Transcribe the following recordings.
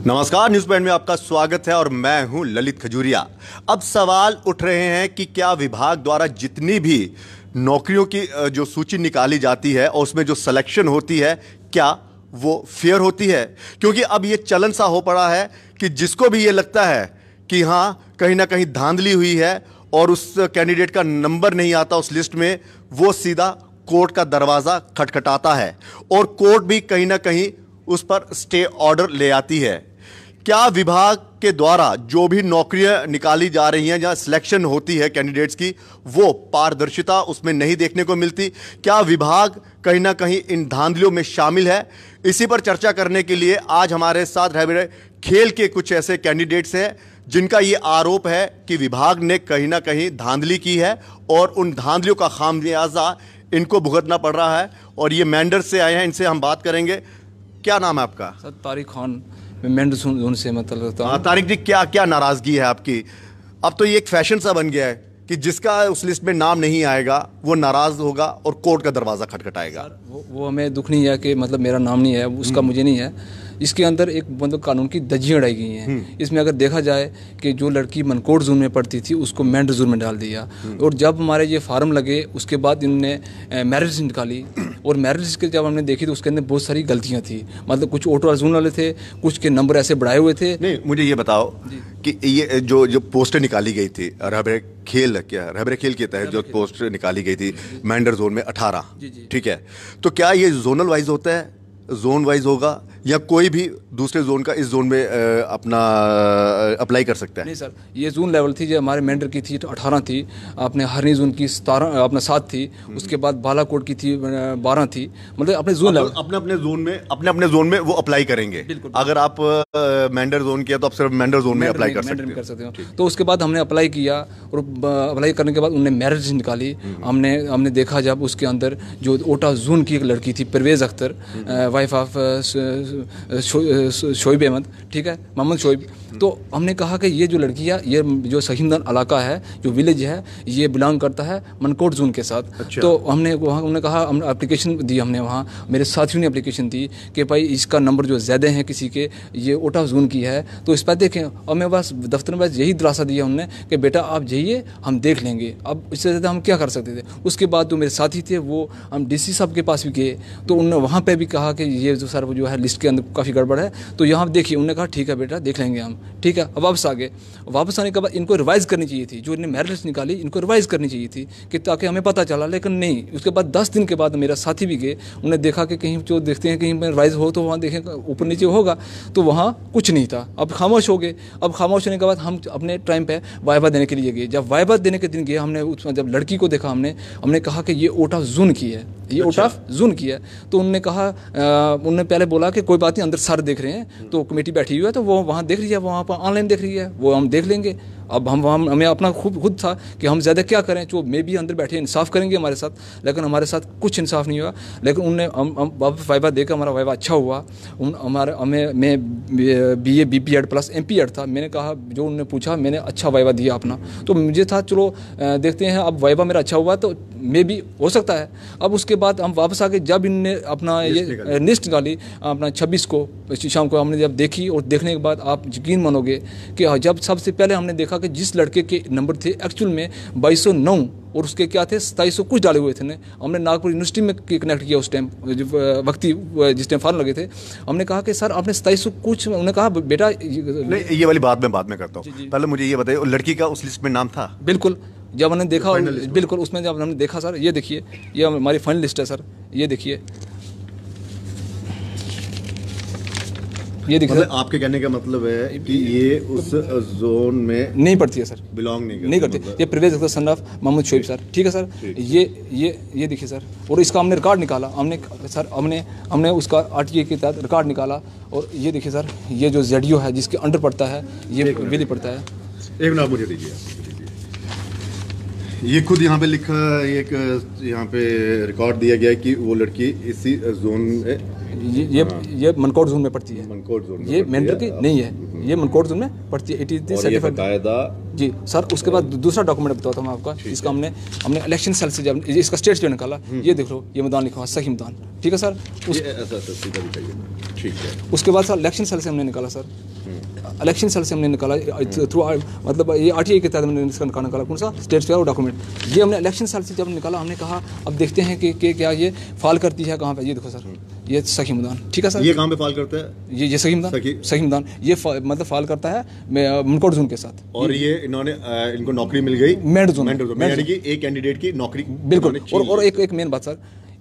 नमस्कार, news point में आपका स्वागत है और मैं हूं ललित खजूरिया। अब सवाल उठ रहे हैं कि क्या विभाग द्वारा जितनी भी नौकरियों की जो सूची निकाली जाती है और उसमें जो सिलेक्शन होती है, क्या वो फेयर होती है? क्योंकि अब ये चलन सा हो पड़ा है कि जिसको भी ये लगता है कि हाँ कहीं ना कहीं धांधली हुई है और उस कैंडिडेट का नंबर नहीं आता उस लिस्ट में, वो सीधा कोर्ट का दरवाज़ा खटखटाता है और कोर्ट भी कहीं ना कहीं उस पर स्टे ऑर्डर ले आती है। क्या विभाग के द्वारा जो भी नौकरियां निकाली जा रही हैं, जहां सिलेक्शन होती है कैंडिडेट्स की, वो पारदर्शिता उसमें नहीं देखने को मिलती? क्या विभाग कहीं ना कहीं इन धांधलियों में शामिल है? इसी पर चर्चा करने के लिए आज हमारे साथ रह खेल के कुछ ऐसे कैंडिडेट्स हैं जिनका ये आरोप है कि विभाग ने कहीं ना कहीं धांधली की है और उन धांधलियों का खामियाजा इनको भुगतना पड़ रहा है। और ये मेंढर से आए हैं, इनसे हम बात करेंगे। क्या नाम है आपका? सर तारिक खान, मैं मेंढर जोन से मतलब होता हूँ। तारिक जी, क्या क्या नाराजगी है आपकी? अब तो ये एक फैशन सा बन गया है कि जिसका उस लिस्ट में नाम नहीं आएगा वो नाराज होगा और कोर्ट का दरवाजा खटखटाएगा। वो हमें दुख नहीं है कि मतलब मेरा नाम नहीं है, उसका मुझे नहीं है। इसके अंदर एक मतलब कानून की धज्जियां उड़ाई गई हैं। इसमें अगर देखा जाए कि जो लड़की मनकोट जोन में पढ़ती थी उसको मेंढर जोन में डाल दिया, और जब हमारे ये फार्म लगे उसके बाद इन्होंने मैरिज निकाली, और मैरिज के जब हमने देखी तो उसके अंदर बहुत सारी गलतियां थी। मतलब कुछ ऑटो जोन वाले थे, कुछ के नंबर ऐसे बढ़ाए हुए थे। नहीं, मुझे ये बताओ कि ये जो पोस्टर निकाली गई थी रहबरे खेल के तहत जो पोस्टर निकाली गई थी मेंढर जोन में 18, ठीक है, तो क्या ये जोनल वाइज होता है, जोन वाइज होगा, या कोई भी दूसरे जोन का इस जोन में अपना अप्लाई कर सकता है? नहीं सर, ये जोन लेवल थी। जो हमारे मेंढर की थी 18 थी, अपने हरनी जोन की 17 अपना 7 थी, उसके बाद बालाकोट की थी 12 थी। मतलब अपने जोन लेवल अपने जोन में वो अप्लाई करेंगे। अगर आप मेंढर जोन किया तो आप सिर्फ मेंढर जोन में अप्लाई कर सकते हो। तो उसके बाद हमने अप्लाई किया, और अप्लाई करने के बाद उन्होंने मैरिज निकाली। हमने देखा जब उसके अंदर जो ओटा जोन की एक लड़की थी परवेज़ अख्तर, वाइफ ऑफ शोएब अहमद, ठीक है, मोहम्मद शोएब, तो हमने कहा कि ये जो लड़की है, ये जो सहीमदान इलाका है, जो विलेज है, ये बिलोंग करता है मनकोट जोन के साथ। अच्छा। तो हमने कहा, हम एप्लीकेशन दी, हमने वहाँ मेरे साथियों ने एप्लीकेशन दी कि भाई इसका नंबर जो ज़्यादा है किसी के, ये ओटा जोन की है, तो इस पर देखें। और मैं बस दफ्तर में बस यही दिलासा दिया उन्होंने कि बेटा आप जाइए, हम देख लेंगे। अब इससे ज़्यादा हम क्या कर सकते थे? उसके बाद जो मेरे साथी थे वो हम DC साहब के पास भी गए, तो उन्होंने वहाँ पर भी कहा कि ये जो सर जो है लिस्ट के अंदर काफ़ी गड़बड़ है, तो यहाँ देखिए। उन्होंने कहा ठीक है बेटा, देख लेंगे हम, ठीक है। अब वापस आ गए। वापस आने के बाद इनको रिवाइज़ करनी चाहिए थी, जो इन्हें मैरिज निकाली इनको रिवाइज़ करनी चाहिए थी कि ताकि हमें पता चला, लेकिन नहीं। उसके बाद 10 दिन के बाद मेरा साथी भी गए, उन्होंने देखा कि कहीं जो देखते हैं कहीं रिवाइज़ हो तो वहाँ देखें ऊपर नीचे होगा, तो वहाँ कुछ नहीं था। अब खामोश हो गए। अब खामोश होने के बाद हम अपने टाइम पर वाइवा देने के लिए गए। जब वाइवा देने के दिन गए, हमने उसमें जब लड़की को देखा, हमने कहा कि ये ओटा जोन की है, ये ओटा जोन की है। तो उन्होंने कहा, उन्होंने पहले बोला कि कोई बात नहीं, अंदर सर देख रहे हैं, तो कमेटी बैठी हुई है, तो वो वहाँ देख रही है, वहाँ पर ऑनलाइन देख रही है, वो हम देख लेंगे। अब हमें अपना खुद था कि हम ज़्यादा क्या करें, जो मे भी अंदर बैठे इंसाफ करेंगे हमारे साथ, लेकिन हमारे साथ कुछ इंसाफ नहीं हुआ। लेकिन उनने हम वाइवा देकर हमारा वाइवा अच्छा हुआ। मैं BA BPEd प्लस MPEd था। मैंने कहा, जो उन्होंने पूछा मैंने अच्छा वाइवा दिया अपना, तो मुझे था चलो देखते हैं। अब वाइवा मेरा अच्छा हुआ तो मे भी हो सकता है। अब उसके बाद हम वापस आ गए। जब इनने अपना ये लिस्ट निकाली अपना 26 को शाम को, हमने जब देखी, और देखने के बाद आप यकीन मानोगे कि जब सबसे पहले हमने देखा कि जिस लड़के के नंबर थे एक्चुअल में 2209, और उसके क्या थे 2700 कुछ डाले हुए थे। हमने नागपुर यूनिवर्सिटी में कनेक्ट किया उस टाइम, वक्ती जिस टाइम फॉर्म लगे थे। हमने कहा कि सर आपने 2700 कुछ, उन्होंने कहा बेटा नहीं, ये वाली बात मैं बाद में करता हूँ, पहले मुझे ये बताइए, लड़की का उस लिस्ट में नाम था? बिल्कुल। जब हमने देखा, बिल्कुल उसमें जब हमने देखा सर, ये देखिए, ये हमारी फाइनल लिस्ट है सर, ये देखिए, ये देखिए। मतलब आपके कहने का मतलब है कि ये उस जोन में नहीं पड़ती है सर, बिलोंग नहीं करती। ये Parvez Akhtar son of Mohammad Shoaib sir, ठीक है सर। ये देखिए सर, और इसका हमने रिकॉर्ड निकाला, हमने उसका RTA के तहत रिकॉर्ड निकाला, और ये देखिए सर, ये जो ZDO है जिसके अंडर पड़ता है, ये विली पड़ता है। एक मिनट मुझे दीजिए, ये खुद यहाँ पे लिखा, एक यहाँ पे रिकॉर्ड दिया गया है कि वो लड़की इसी जोन में, ये मनकोट जोन में पड़ती है। मनकोट जोन में ये मेंढर की नहीं है, ये मनकोट जोन में पड़ती है। 83 सर्टिफाइड, बाकायदा जी सर, उसके बाद दूसरा डॉक्यूमेंट बताता हूँ मैं आपका। इसका हमने इलेक्शन सेल से जब इसका स्टेट जो निकाला, ये देख लो, ये मैदान लिखा हुआ सही मैदान, ठीक है सर। ठीक है। उसके बाद सर इलेक्शन सेल से हमने निकाला सर, इलेक्शन सेल से हमने निकाला थ्रू, मतलब ये RTI के तहत हमने इसका निकाला कौन सा स्टेट का डॉक्यूमेंट। ये हमने इलेक्शन सेल से जब निकाला, हमने कहा अब देखते हैं कि क्या ये फाल करती है कहाँ पे। ये देखो सर, ये सही मैदान, ठीक है सर। ये कहाँ पे फाल करता है? ये सही मैदान, सही मैदान ये मतलब फाल करता है मनकोट जोन के साथ। और ये इन्होंने इनको नौकरी मिल गई मेंढर जोन, यानी कि एक कैंडिडेट की नौकरी बिल्कुल। और एक मेन बात सर,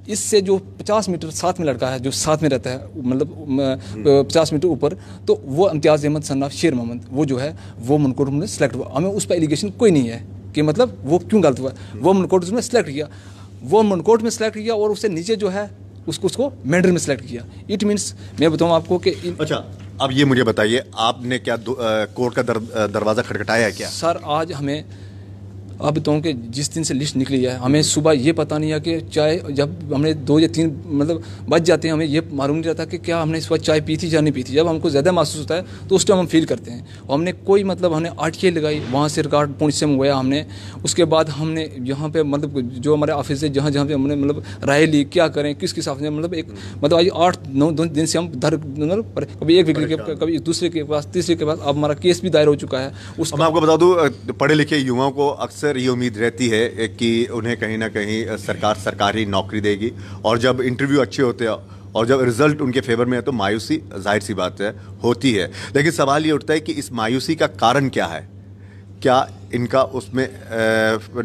इससे जो 50 मीटर साथ में लड़का है जो साथ में रहता है, मतलब 50 मीटर ऊपर, तो वो इम्तियाज़ अहमद सन ऑफ शेर मोहम्मद, वो जो है वो मनकोट में सेलेक्ट हुआ। हमें उस पर एलिगेशन कोई नहीं है कि मतलब वो क्यों गलत हुआ। वो मनकोट में सेलेक्ट किया, वो मनकोट में सेलेक्ट किया, और उससे नीचे जो है उसको मेंढर में सेलेक्ट किया। इट मीन्स मैं बताऊँ आपको कि अच्छा, अब ये मुझे बताइए, आपने क्या कोर्ट का दरवाज़ा खटखटाया है क्या? सर आज हमें अब बताऊँ कि जिस दिन से लिस्ट निकली है, हमें सुबह ये पता नहीं है कि चाय जब हमने 2 या 3 मतलब बज जाते हैं, हमें ये मालूम नहीं रहता कि क्या हमने इस वक्त चाय पी थी या नहीं पी थी। जब हमको ज़्यादा महसूस होता है तो उस टाइम हम फील करते हैं। और हमने कोई मतलब हमने RTI लगाई, वहाँ से रिकॉर्ड पुंछ से मंगवाया हमने। उसके बाद हमने यहाँ पे मतलब जो हमारे ऑफिस है जहाँ पे हमने मतलब राय ली क्या करें, किस हिसाब से, मतलब एक मतलब आज 8-9 दिन से हम मतलब कभी एक विकेट के, कभी दूसरे के पास, तीसरे के पास। अब हमारा केस भी दायर हो चुका है। मैं आपको बता दूँ, पढ़े लिखे युवाओं को अक्सर ये उम्मीद रहती है कि उन्हें कहीं ना कहीं सरकार सरकारी नौकरी देगी, और जब इंटरव्यू अच्छे होते हैं और जब रिजल्ट उनके फेवर में है तो मायूसी जाहिर सी बात है होती है। लेकिन सवाल ये उठता है कि इस मायूसी का कारण क्या है? क्या इनका उसमें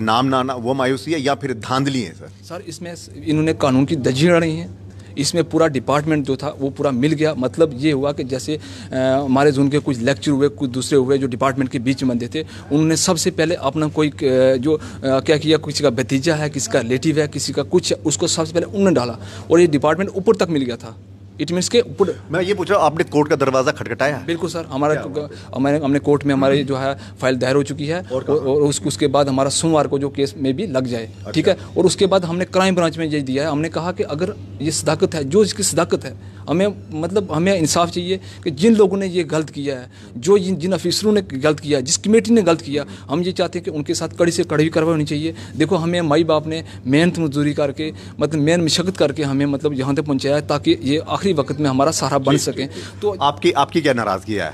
नाम ना आना वो मायूसी है, या फिर धांधली है? सर इसमें इन्होंने कानून की धज्जी उड़ाई है। इसमें पूरा डिपार्टमेंट जो था वो पूरा मिल गया। मतलब ये हुआ कि जैसे हमारे जोन के कुछ लेक्चर हुए, कुछ दूसरे हुए जो डिपार्टमेंट के बीच में बनते थे, उन्होंने सबसे पहले अपना कोई जो क्या किया, किसी का भतीजा है, किसी का रिलेटिव है, किसी का कुछ है, उसको सबसे पहले उन्होंने डाला, और ये डिपार्टमेंट ऊपर तक मिल गया था। इट मीन्स के ऊपर। मैं ये पूछ रहा हूँ, आपने कोर्ट का दरवाज़ा खटखटाया? बिल्कुल सर, हमने कोर्ट में हमारे जो है फाइल दायर हो चुकी है, और उसके बाद हमारा सोमवार को जो केस में भी लग जाए। अच्छा। ठीक है। और उसके बाद हमने क्राइम ब्रांच में ये दिया है। हमने कहा कि अगर ये सदाकत है, जो इसकी सदाकत है, हमें इंसाफ चाहिए कि जिन लोगों ने ये गलत किया है, जो जिन अफिसरों ने गलत किया, जिस कमेटी ने गलत किया, हम ये चाहते हैं कि उनके साथ कड़ी से कड़ी कार्रवाई होनी चाहिए। देखो, हमें माई बाप ने मेहनत मजदूरी करके, मतलब मेहनत मशक्कत करके हमें मतलब यहाँ तक पहुँचाया, ताकि ये आखिरी वक्त में हमारा सहारा बन सके। तो आपकी क्या नाराज़गी है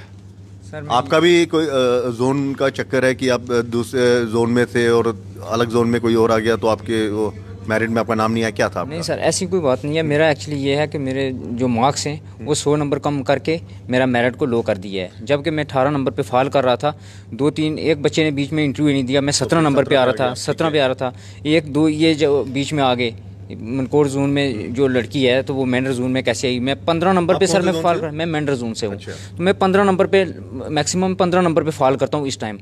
सर? आपका भी कोई जोन का चक्कर है कि आप दूसरे जोन में थे और अलग जोन में कोई और आ गया, तो आपके वो मेरिट में आपका नाम नहीं आया, क्या था आपका? नहीं सर, ऐसी कोई बात नहीं है। मेरा एक्चुअली ये है कि मेरे जो मार्क्स हैं वो 100 नंबर कम करके मेरा मेरिट को लो कर दिया है। जबकि मैं 18 नंबर पे फाल कर रहा था। 2-3 एक बच्चे ने बीच में इंटरव्यू नहीं दिया, मैं 17 नंबर पे आ रहा था, 17 पे आ रहा था। 1-2 ये जो बीच में आ गए। मनकोट जोन में जो लड़की है तो वो मेंढर जोन में कैसे आई? मैं 15 नंबर पे सर मैं फाल कर, मैं मेंढर जोन से हूँ। अच्छा। तो मैं 15 नंबर पे, मैक्सिमम 15 नंबर पे फाल करता हूँ इस टाइम।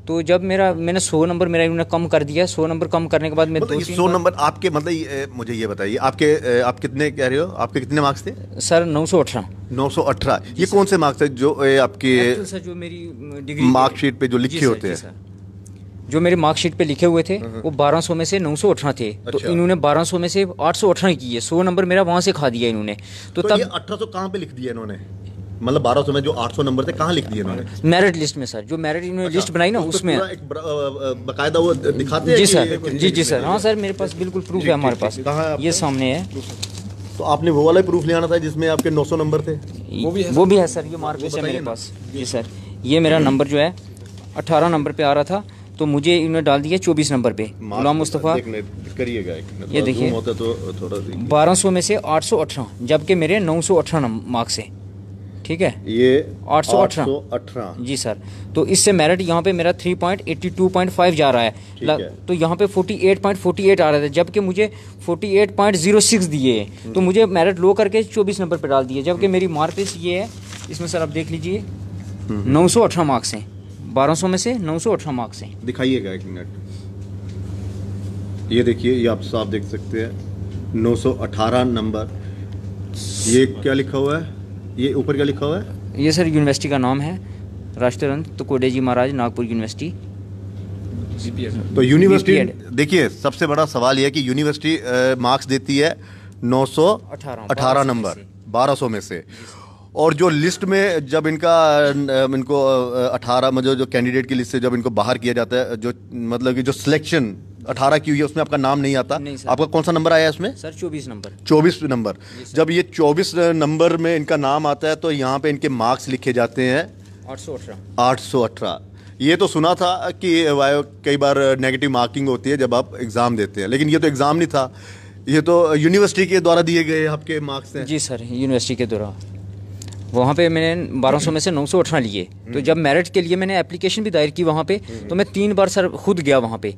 तो जब मैंने 100 नंबर मेरा इन्होंने कम कर दिया। 100 नंबर कम करने के बाद मैं 100 नंबर आपके, मतलब मुझे ये बताइए, आप कितने कह रहे हो, आपके कितने मार्क्स थे? सर 918। 918। ये कौन से मार्क्स है जो आपके सर जो मेरी डिग्री मार्कशीट पे जो लिखे होते हैं? जो मेरे मार्कशीट पे लिखे हुए थे वो 1200 में से 918 थे। अच्छा। तो इन्होंने 1200 में से 818 किए। 100 नंबर मेरा वहाँ से खा दिया इन्होंने। तो तब ये 1800 कहाँ पे लिख दिया इन्होंने? मतलब 1200 में जो 800 नंबर थे कहाँ लिख दिए इन्होंने? मेरिट लिस्ट में सर, जो मेरिट इन्होंने लिस्ट बनाई ना उसमें बकायदा वो दिखाते हैं। जी सर, जी सर, हाँ सर, मेरे पास बिल्कुल प्रूफ है हमारे पास, ये सामने है। तो आपने वो वाला प्रूफ ले आना था जिसमें आपके 900 नंबर थे? वो भी है सर, ये मार्कशीट है मेरे पास। जी सर, ये मेरा नंबर जो है 18 नंबर पे आ रहा था, तो मुझे इन्होंने डाल दिया 24 नंबर पे। गुलाम मुस्तफ़ा करिएगा, ये देखिए, 1200 में से 818, जबकि मेरे 918 मार्क्स हैं। ठीक है, ये 818 जी सर। तो इससे मेरिट यहाँ पे मेरा 3.82.5 जा रहा है। तो यहाँ पे 48.48 आ रहा था, जबकि मुझे 48.06 दिए हैं। तो मुझे मेरिट लो करके 24 नंबर पे डाल दिए, जबकि मेरी मार्कशीट ये है। इसमें सर आप देख लीजिए 918 मार्क्स हैं। 1200 में से 918 मार्क्स हैं। दिखाइएगा एक मिनट। ये देखिए, ये आप साफ देख सकते हैं 918 नंबर। ये क्या लिखा हुआ है? ये ऊपर क्या लिखा हुआ है? ये सर यूनिवर्सिटी का नाम है, राष्ट्ररंत तुकोडे जी महाराज नागपुर यूनिवर्सिटी। तो यूनिवर्सिटी, देखिए सबसे बड़ा सवाल यह है कि यूनिवर्सिटी मार्क्स देती है 918 नंबर 1200 में से, और जो लिस्ट में जब इनको 18 में जो कैंडिडेट की लिस्ट से जब इनको बाहर किया जाता है, जो मतलब कि जो सिलेक्शन 18 की हुई है उसमें आपका नाम नहीं आता। नहीं सर। आपका कौन सा नंबर आया है उसमें? Sir 24 number. 24 नंबर। जब ये 24 नंबर में इनका नाम आता है तो यहाँ पे इनके मार्क्स लिखे जाते हैं 818। ये तो सुना था कि कई बार नेगेटिव मार्किंग होती है जब आप एग्ज़ाम देते हैं, लेकिन ये तो एग्ज़ाम नहीं था, ये तो यूनिवर्सिटी के द्वारा दिए गए आपके मार्क्स हैं। जी सर, यूनिवर्सिटी के द्वारा। वहाँ पे मैंने 1200 में से 918 लिए। तो जब मेरिट के लिए मैंने एप्लीकेशन भी दायर की वहाँ पे, तो मैं 3 बार सर खुद गया वहाँ पे।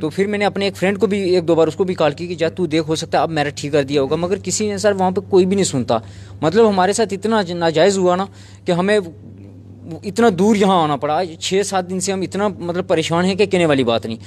तो फिर मैंने अपने एक फ्रेंड को भी 1-2 बार उसको भी कॉल की कि जा तू देख, हो सकता है अब मेरिट ठीक कर दिया होगा, मगर किसी ने सर वहाँ पे कोई भी नहीं सुनता। मतलब हमारे साथ इतना नाजायज़ हुआ ना कि हमें इतना दूर यहाँ आना पड़ा। 6-7 दिन से हम इतना मतलब परेशान हैं कि कहने वाली बात नहीं।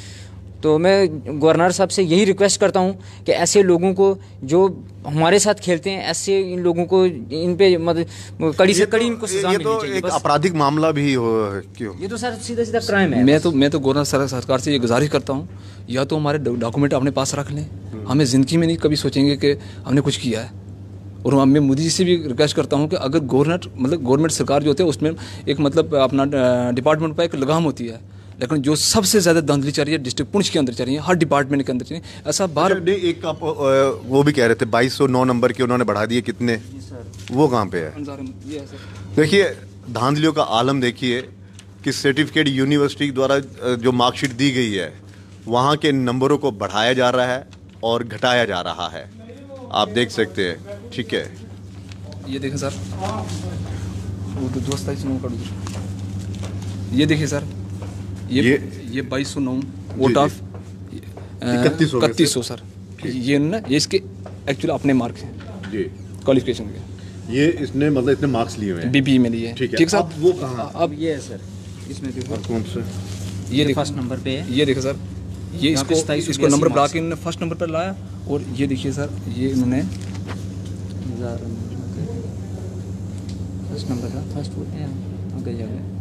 तो मैं गवर्नर साहब से यही रिक्वेस्ट करता हूँ कि ऐसे लोगों को जो हमारे साथ खेलते हैं, ऐसे इन लोगों को इन पे मतलब कड़ी से कड़ी इनको सजा मिलनी चाहिए। एक आपराधिक मामला भी हो क्यों? ये तो सर सीधा सीधा क्राइम है। मैं तो गवर्नर सरकार से ये गुजारिश करता हूँ, या तो हमारे डॉक्यूमेंट अपने पास रख लें, हमें ज़िंदगी में नहीं कभी सोचेंगे कि हमने कुछ किया है। और मैं मोदी जी से भी रिक्वेस्ट करता हूँ कि अगर गवर्नमेंट सरकार जो होती है उसमें एक मतलब अपना डिपार्टमेंट पर एक लगाम होती है, लेकिन जो सबसे ज़्यादा धांधली चल रही है डिस्ट्रिक्ट पुंछ के अंदर चल रही है, हर डिपार्टमेंट के अंदर चल रही है। ऐसा बार एक आप वो भी कह रहे थे 2209 नंबर के उन्होंने बढ़ा दिए, कितने? वो कहाँ पे है? देखिए धांधलियों का आलम देखिए कि सर्टिफिकेट यूनिवर्सिटी द्वारा जो मार्कशीट दी गई है वहाँ के नंबरों को बढ़ाया जा रहा है और घटाया जा रहा है, आप देख सकते हैं। ठीक है, ये देखें सर, वो तो दोस्त है इसमें कर, ये देखिए सर, ये 2209 वोट ऑफ 3100 सर। ये ना ये इसके एक्चुअली अपने मार्क्स हैं जी, क्वालिफिकेशन के। ये इसने मतलब इतने मार्क्स लिए हुए हैं बीपी में लिए। ठीक सर। अब वो कहाँ? अब ये है सर, इसमें देखो कौन से? ये देखो फर्स्ट नंबर पे है। ये देखो सर, ये इसको नंबर बढ़ा के इन्होंने फर्स्ट नंबर पर लाया। और ये देखिए सर, ये इन्होंने फर्स्ट नंबर था, फर्स्ट वो है आगे जाके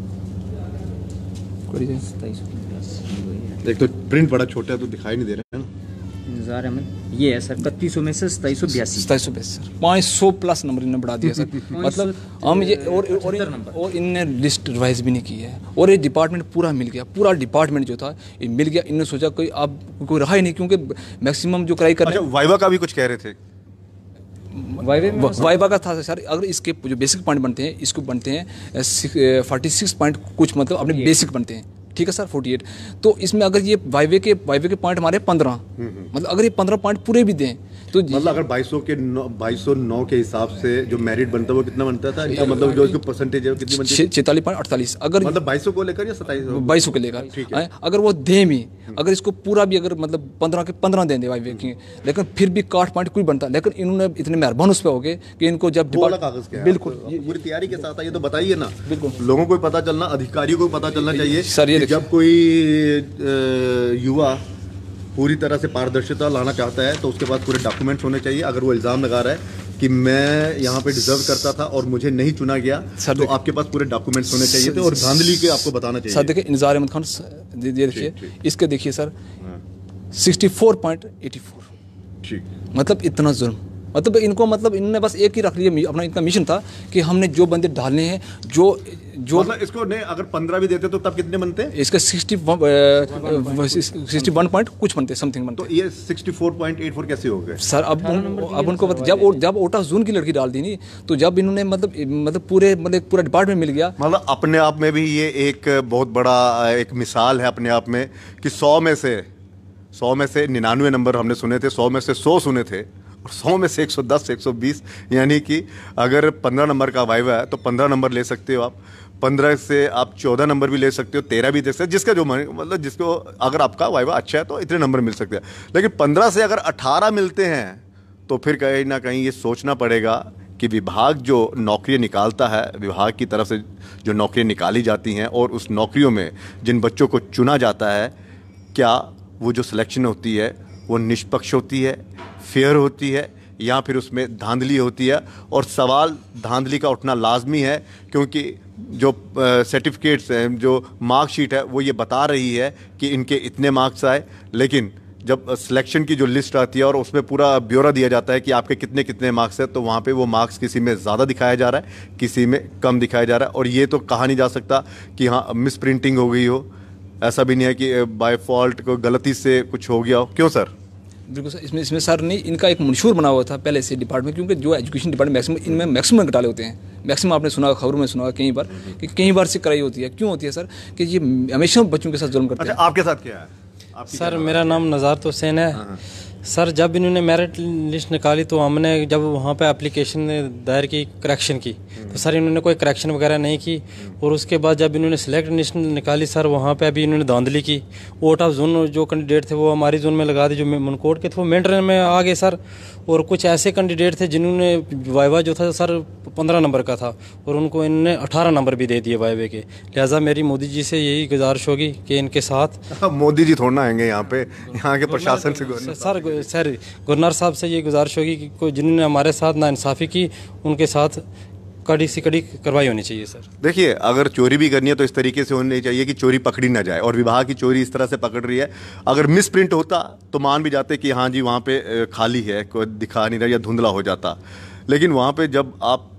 एक तो प्रिंट बड़ा छोटा है तो दिखाई नहीं दे रहा है ना। निज़ार अहमद ये है सर, 3100 में से 2782 सर 500 प्लस नंबर इन्होंने बढ़ा दिया सर। मतलब हम ये और इनने लिस्ट रिवाइज भी नहीं की है, और ये डिपार्टमेंट पूरा मिल गया, पूरा डिपार्टमेंट जो था ये मिल गया। इन्होंने सोचा कोई अब कोई रहा ही नहीं, क्योंकि मैक्सिमम जो क्राई कर रहे हैं। वाइवा का भी कुछ कह रहे थे, वाइवा का था सर। अगर इसके जो बेसिक पॉइंट बनते हैं, इसको बनते हैं 46 पॉइंट कुछ, मतलब अपने बेसिक बनते हैं। ठीक है सर 48। तो इसमें अगर ये वाइवे के पॉइंट हमारे 15, मतलब अगर ये 15 पॉइंट पूरे भी दें तो मतलब अगर 2209 के हिसाब से जो मेरिट बनता है वो कितना बनता था इनका, मतलब जो इसकी परसेंटेज है कितनी बनती है? 46.48। अगर मतलब 2200 को लेकर या 2200 को लेकर अगर वो दें भी, अगर इसको पूरा भी अगर मतलब 15 के 15 दे वाइवे की, लेकिन फिर भी 60 पॉइंट कोई बनता। लेकिन इन्होंने इतने मेहरबान उस पर हो गए कि इनको जब कागज क्या बिल्कुल पूरी तैयारी के साथ, ये तो बताइए ना, बिल्कुल लोगों को पता चलना, अधिकारियों को पता चलना चाहिए सर। ये जब कोई युवा पूरी तरह से पारदर्शिता लाना चाहता है तो उसके पास पूरे डॉक्यूमेंट्स होने चाहिए। अगर वो इल्ज़ाम लगा रहा है कि मैं यहाँ पे डिजर्व करता था और मुझे नहीं चुना गया, तो आपके पास पूरे डॉक्यूमेंट्स होने चाहिए थे और धांधली के आपको बताना चाहिए। सर देखिए इंतजार अहमद खान, देखिए इसके देखिए सर 64.84। ठीक, मतलब इतना जुल्म, मतलब इनको मतलब इन्होंने बस एक ही रख लिया, अपना इतना मिशन था कि हमने जो बंदे डालने हैं जो मतलब इसको नहीं, अगर 15 भी देते तो तब कितने बनते? इसका 61 पॉइंट कुछ बनते, समथिंग बनते। तो ये 64.84 कैसे हो गए सर? अब उनको जब ओटा जून की लड़की डाल दी नहीं, तो जब इन्होंने मतलब पूरा डिपार्टमेंट मिल गया। मतलब अपने आप में भी ये एक बहुत बड़ा एक मिसाल है अपने आप में कि 100 में से 99 नंबर हमने सुने थे, 100 में से 100 सुने थे, और 100 में से 110 120, यानी कि अगर 15 नंबर का वाइवा है तो 15 नंबर ले सकते हो आप, 15 से आप 14 नंबर भी ले सकते हो, 13 भी दे सकते हो, जिसका जो मतलब जिसको अगर आपका वाइवा अच्छा है तो इतने नंबर मिल सकते हैं। लेकिन 15 से अगर 18 मिलते हैं तो फिर कहीं ना कहीं ये सोचना पड़ेगा कि विभाग जो नौकरियां निकालता है, विभाग की तरफ से जो नौकरियां निकाली जाती हैं और उस नौकरियों में जिन बच्चों को चुना जाता है, क्या वो जो सिलेक्शन होती है वो निष्पक्ष होती है, फेयर होती है, या फिर उसमें धांधली होती है? और सवाल धांधली का उठना लाजमी है, क्योंकि जो सर्टिफिकेट्स हैं, जो मार्कशीट है, वो ये बता रही है कि इनके इतने मार्क्स आए, लेकिन जब सिलेक्शन की जो लिस्ट आती है और उसमें पूरा ब्यौरा दिया जाता है कि आपके कितने कितने मार्क्स हैं, तो वहाँ पे वो मार्क्स किसी में ज़्यादा दिखाया जा रहा है, किसी में कम दिखाया जा रहा है। और ये तो कहा नहीं जा सकता कि हाँ मिस प्रिंटिंग हो गई हो, ऐसा भी नहीं है कि बाय फॉल्ट को गलती से कुछ हो गया हो। क्यों सर? बिल्कुल सर, इसमें सर नहीं, इनका एक मंशूर बना हुआ था पहले से डिपार्टमेंट, क्योंकि जो एजुकेशन डिपार्टमेंट मैक्सिमम इनमें मैक्सिमम घोटाले होते हैं। मैक्सिमम आपने सुना, खबरों में सुना कई बार कि कई बार से कराई होती है। क्यों होती है सर? कि ये हमेशा बच्चों के साथ जुल्म करते हैं। अच्छा, आपके साथ क्या है? सर मेरा नाम नज़ारत हुसैन है। सर जब इन्होंने मेरिट लिस्ट निकाली तो हमने जब वहाँ पे एप्लीकेशन दायर की करेक्शन की, तो सर इन्होंने कोई करेक्शन वगैरह नहीं की। और उसके बाद जब इन्होंने सिलेक्ट लिस्ट निकाली सर, वहाँ पे अभी इन्होंने धांधली की। आउट ऑफ जोन जो कैंडिडेट थे वो हमारी जोन में लगा दी, जो मनकोट के थे वो मेन ट्रेन में आ गए सर। और कुछ ऐसे कैंडिडेट थे जिन्होंने वाइवा जो था सर 15 नंबर का था, और उनको इन्होंने 18 नंबर भी दे दिए वाइवे के। लिहाजा मेरी मोदी जी से यही गुजारिश होगी कि इनके साथ मोदी जी थोड़ा आएंगे यहाँ पे, यहाँ के प्रशासन से सर गवर्नर साहब से ये गुजारिश होगी कि कोई जिन्होंने हमारे साथ नाइंसाफ़ी की उनके साथ कड़ी से कड़ी कार्रवाई होनी चाहिए सर। देखिए, अगर चोरी भी करनी है तो इस तरीके से होनी चाहिए कि चोरी पकड़ी ना जाए, और विभाग की चोरी इस तरह से पकड़ रही है। अगर मिस प्रिंट होता तो मान भी जाते कि हाँ जी वहाँ पे खाली है, कोई दिखा नहीं रहा या धुंधला हो जाता। लेकिन वहाँ पे जब आप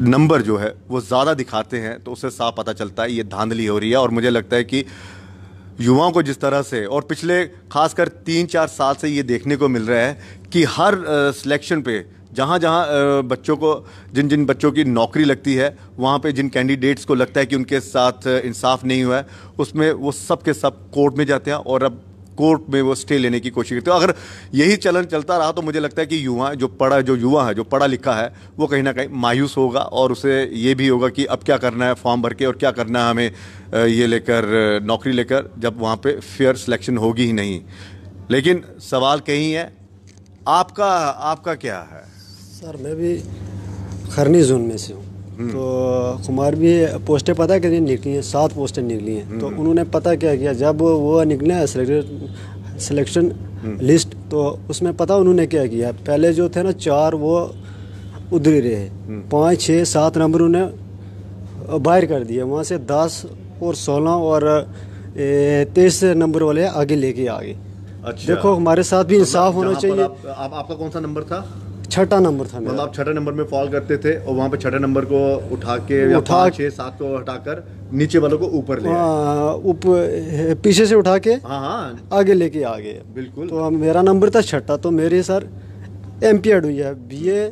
नंबर जो है वो ज़्यादा दिखाते हैं तो उससे साफ पता चलता है ये धांधली हो रही है। और मुझे लगता है कि युवाओं को जिस तरह से, और पिछले खासकर 3-4 साल से ये देखने को मिल रहा है कि हर सिलेक्शन पे जहाँ जहाँ बच्चों को, जिन जिन बच्चों की नौकरी लगती है, वहाँ पे जिन कैंडिडेट्स को लगता है कि उनके साथ इंसाफ नहीं हुआ है, उसमें वो सब के सब कोर्ट में जाते हैं और अब कोर्ट में वो स्टे लेने की कोशिश करते हैं। अगर यही चलन चलता रहा तो मुझे लगता है कि युवा जो पढ़ा लिखा है वो कहीं ना कहीं मायूस होगा, और उसे ये भी होगा कि अब क्या करना है फॉर्म भर के, और क्या करना है हमें ये लेकर, नौकरी लेकर, जब वहाँ पे फेयर सिलेक्शन होगी ही नहीं। लेकिन सवाल कहीं है, आपका क्या है? सर मैं भी खरनी जोन में से हूँ, तो हमारी भी पोस्टें पता है कितनी निकली हैं? 7 पोस्टें निकली हैं। तो उन्होंने पता क्या किया, जब वो निकले सिलेक्शन लिस्ट, तो उसमें पता उन्होंने क्या किया, पहले जो थे ना 4 वो उधर ही रहे, 5, 6, 7 नंबर उन्हें बाहर कर दिया। वहाँ से 10 और 16 और 23 नंबर वाले आगे लेके आ गए। अच्छा, देखो हमारे साथ भी इंसाफ होना चाहिए। आपका कौन सा नंबर था? 6ठा नंबर था मेरा। मतलब आप 6ठे नंबर में फॉल करते थे और वहाँ पे 6ठे नंबर को उठा के 5, 6, 7 को हटाकर नीचे वालों को ऊपर ले आए। पीछे से उठा के हाँ आगे लेके आ गए। बिल्कुल। तो मेरा नंबर था 6ठा, तो मेरी सर एमपीएड हुई है, बीए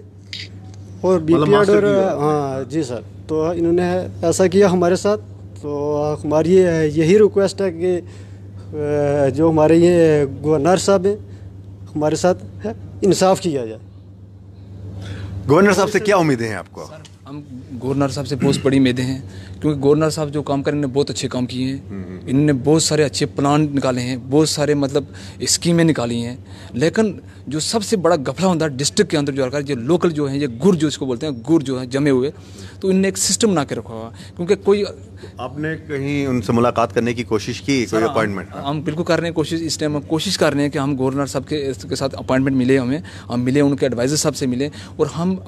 और बीपीएड और हाँ जी सर। तो इन्होंने ऐसा किया हमारे साथ। तो हमारी यही रिक्वेस्ट है कि जो हमारे ये गवर्नर साहब हैं हमारे साथ इंसाफ किया जाए। गवर्नर साहब से क्या उम्मीदें हैं आपको? हम गवर्नर साहब से बहुत बड़ी उम्मीदें हैं, क्योंकि गवर्नर साहब जो काम कर रहे हैं बहुत अच्छे काम किए हैं। इन्होंने बहुत सारे अच्छे प्लान निकाले हैं, बहुत सारे मतलब स्कीमें निकाली हैं। लेकिन जो सबसे बड़ा घपला होता है डिस्ट्रिक्ट के अंदर जो सरकार, जो लोकल जो है, ये गुर जो इसको बोलते हैं, गुर जो है जमे हुए, तो इनने एक सिस्टम बना के रखा हुआ। क्योंकि कोई, आपने कहीं उनसे मुलाकात करने की कोशिश की, कोई अपॉइंटमेंट? हम बिल्कुल कर रहे हैं कोशिश। इस टाइम हम कोशिश कर रहे हैं कि हम गवर्नर साहब के साथ अपॉइंटमेंट मिले, हम मिले, उनके एडवाइज़र साहब से मिले, और हम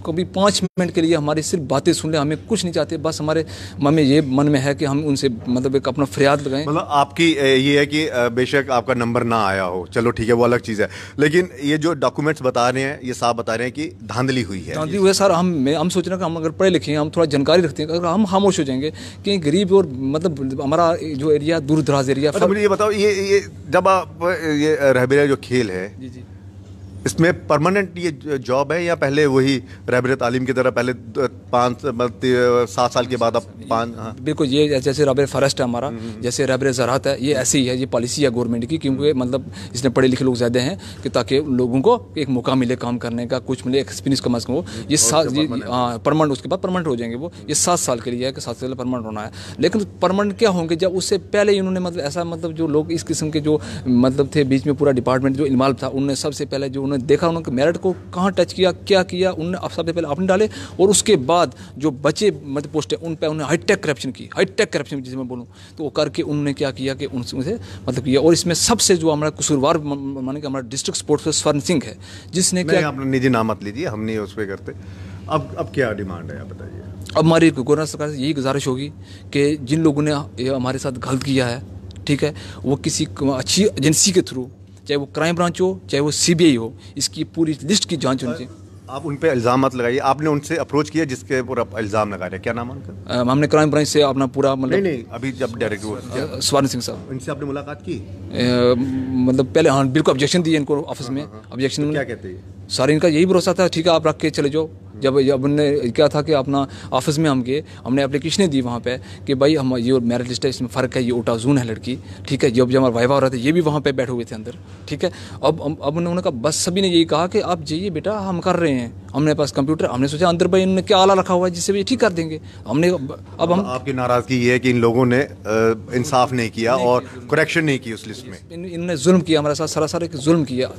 कभी 5 मिनट के लिए हमारी सिर्फ बातें सुन ले, हमें कुछ नहीं चाहते। बस हमारे मन में है कि हम उनसे मतलब एक अपना फरियाद लगाएं। मतलब आपकी ये है कि बेशक आपका नंबर ना आया हो, चलो ठीक है, वो अलग चीज़ है, लेकिन ये जो डॉक्यूमेंट्स बता रहे हैं ये साफ बता रहे हैं कि धांधली हुई है। धांधली हुई है सर। हम सोच रहे हैं कि हम अगर पढ़े लिखे हैं, हम थोड़ा जानकारी रखते हैं, अगर हम खामोश हो जाएंगे कि गरीब और मतलब हमारा जो एरिया दूर दराज एरिया। अच्छा, मुझे ये बताओ, ये जब आप ये रहबरिया जो खेल है, जी, इसमें परमानेंट ये जॉब है या पहले वही रहबर तालीम की तरह पहले 5-7 साल के बाद आप 5? हाँ बिल्कुल, ये जैसे रहबर फॉरेस्ट है हमारा, जैसे रहबर ज़राअत है, ये ऐसी ही है, ये पॉलिसी है गवर्नमेंट की, क्योंकि मतलब इसमें पढ़े लिखे लोग ज़्यादा हैं कि ताकि लोगों को एक मौका मिले काम करने का, कुछ मिले, एक्सपीरियंस कम अज़ कम हो। ये 7 परमानेंट, उसके बाद परमानेंट हो जाएंगे वो। ये 7 साल के लिए है कि 7 साल परमानेंट होना है। लेकिन परमानेंट क्या होंगे जब उससे पहले इन्होंने मतलब ऐसा मतलब जो लोग इस किस्म के जो मतलब थे बीच में, पूरा डिपार्टमेंट जो इन्वॉल्व था, उन्होंने सबसे पहले जो देखा, उन्होंने मेरिट को कहाँ टच किया, क्या किया, उन्होंने सबसे पहले आपने डाले, और उसके बाद जो बचे मतलब पोस्टें उन पे उन्होंने हाईटेक करप्शन की, हाईटेक करप्शन जिसे मैं बोलूँ, तो वो करके उन्होंने क्या किया कि उनसे मतलब किया। और इसमें सबसे जो हमारा कसूरवार माने कि हमारा डिस्ट्रिक्ट स्पोर्ट्स स्वर्ण सिंह है, जिसने क्या, आपने निजी नाम मत लीजिए, हम नहीं उस पर करते। अब क्या डिमांड है आप बताइए? अब हमारी गवर्नर सरकार से यही गुजारिश होगी कि जिन लोगों ने हमारे साथ गलत किया है, ठीक है, वो किसी अच्छी एजेंसी के थ्रू, चाहे वो क्राइम ब्रांच हो चाहे वो CBI हो, इसकी पूरी लिस्ट की जांच होनी चाहिए। आप उन पे इल्ज़ाम मत लगाइए, आपने उनसे अप्रोच किया जिसके ऊपर आप इल्ज़ाम लगा रहे हैं, क्या नाम है उनका? हमने क्राइम ब्रांच से अपना पूरा नहीं नहीं, अभी जब डायरेक्टर स्वर्ण सिंह साहब, इनसे आपने मुलाकात की? मतलब पहले हाँ बिल्कुल ऑब्जेक्शन दिए इनको ऑफिस में, ऑब्जेक्शन क्या कहते हैं? सर इनका यही भरोसा था, ठीक है आप रख के चले जाओ। जब उन्होंने क्या था कि अपना ऑफिस में हमने एप्लीकेशनें दी वहाँ पे कि भाई हम ये मेरिट लिस्ट है, इसमें फ़र्क है, ये ओटाजून है लड़की, ठीक है। जब हमारा वाइवा हो रहा था ये भी वहाँ पे बैठे हुए थे अंदर, ठीक है। अब उन्होंने कहा, बस सभी ने यही कहा कि आप जाइए बेटा, हम कर रहे हैं, हमने पास कंप्यूटर, हमने सोचा अंदर भाई इन्होंने क्या आला रखा हुआ है जिससे भी ठीक कर देंगे हमने। अब हम आपकी नाराज़गी ये है कि इन लोगों ने इंसाफ नहीं किया और करेक्शन नहीं की उस लिस्ट में, इन्होंने जुल्म किया हमारे साथ, सरासर एक जुल्म किया।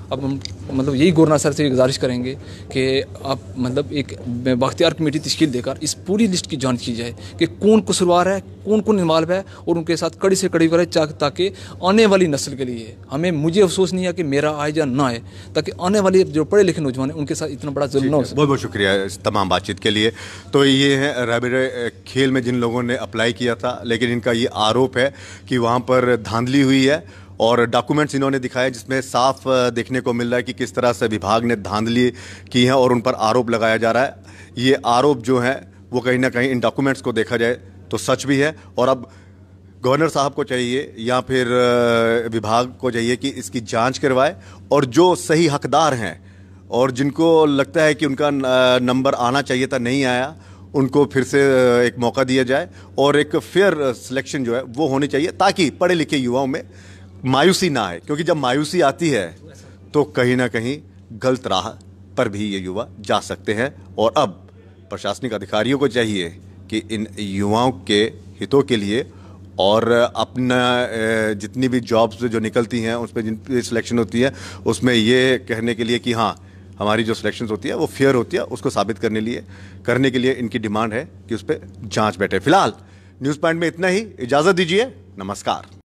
अब हम यही गवर्नर सर से गुजारिश करेंगे कि आप एक बख्तियार कमेटी तश्कील देकर इस पूरी लिस्ट की जांच की जाए कि कौन कसूरवार है, कौन कौन इन्वॉल्व है, और उनके साथ कड़ी से कड़ी करे, ताकि आने वाली नस्ल के लिए मुझे अफसोस नहीं है कि मेरा आए या ना आए, ताकि आने वाले जो पढ़े लिखे नौजवान हैं उनके साथ इतना बड़ा जुल्म ना हो सके। बहुत बहुत शुक्रिया इस तमाम बातचीत के लिए। तो ये है रैबिट खेल में जिन लोगों ने अप्लाई किया था, लेकिन इनका ये आरोप है कि वहाँ पर धांधली हुई है और डॉक्यूमेंट्स इन्होंने दिखाए जिसमें साफ देखने को मिल रहा है कि किस तरह से विभाग ने धांधली की है और उन पर आरोप लगाया जा रहा है। ये आरोप जो है वो कहीं ना कहीं इन डॉक्यूमेंट्स को देखा जाए तो सच भी है, और अब गवर्नर साहब को चाहिए या फिर विभाग को चाहिए कि इसकी जांच करवाए, और जो सही हकदार हैं और जिनको लगता है कि उनका नंबर आना चाहिए था नहीं आया, उनको फिर से एक मौका दिया जाए और एक फेयर सिलेक्शन जो है वो होनी चाहिए, ताकि पढ़े लिखे युवाओं में मायूसी ना आए। क्योंकि जब मायूसी आती है तो कहीं ना कहीं गलत राह पर भी ये युवा जा सकते हैं। और अब प्रशासनिक अधिकारियों को चाहिए कि इन युवाओं के हितों के लिए और अपना जितनी भी जॉब्स जो निकलती हैं उसमें जिन सिलेक्शन होती है उसमें ये कहने के लिए कि हाँ हमारी जो सिलेक्शन होती है वो फेयर होती है, उसको साबित करने के लिए इनकी डिमांड है कि उस पर जाँच बैठे। फिलहाल न्यूज़ पॉइंट में इतना ही, इजाज़त दीजिए, नमस्कार।